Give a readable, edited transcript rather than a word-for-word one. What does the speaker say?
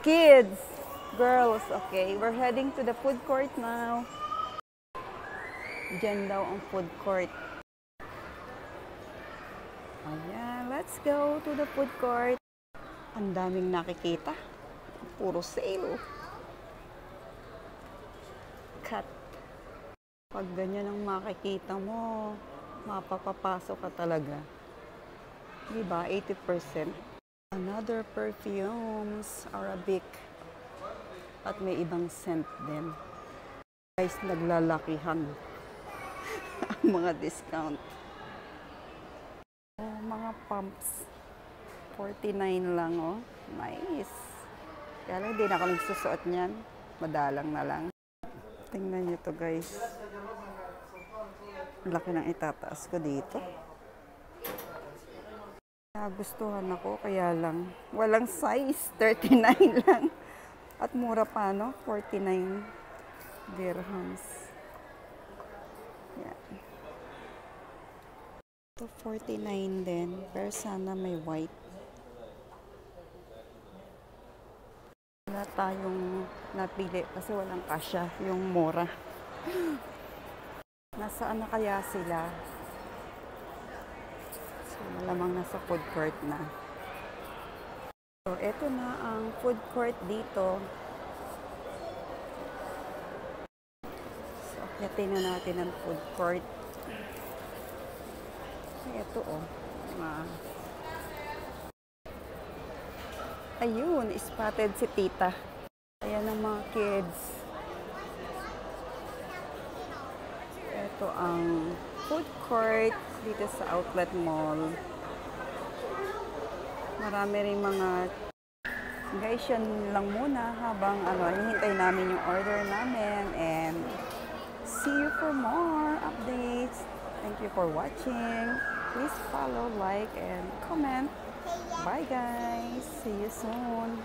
Kids, girls, okay. We're heading to the food court now. Diyan daw ang food court. Ayan, let's go to the food court. Ang daming nakikita. Puro sale. Cut. Pag ganyan ang makikita mo, mapapapasok ka talaga. Diba? 80%. Another perfumes, Arabic. At may ibang scent din. Guys, naglalakihan ang mga discount. Oh, mga pumps. 49 lang, oh. Nice. Kaya lang, hindi na ako nagsusuot niyan. Madalang na lang. Tingnan nyo to, guys. Laki ng itataas ko dito. Nagustuhan ako, kaya lang. Walang size. 39 lang. At mura pa, no? 49 dirhams. Yan. Ito, 49 din. Pero sana may white. Wala tayong napili kasi walang kasya yung mura. Nasaan na kaya sila? So, malamang nasa food court na. So, eto na ang food court dito. So, akyatin na natin ang food court. Eto, oh. Ayun, spotted si tita. Ayan ang mga kids. Ito ang food court dito sa Outlet Mall. Marami rin mga guys, yan lang muna habang hihintay namin yung order namin, and see you for more updates. Thank you for watching. Please follow, like, and comment. Bye guys. See you soon.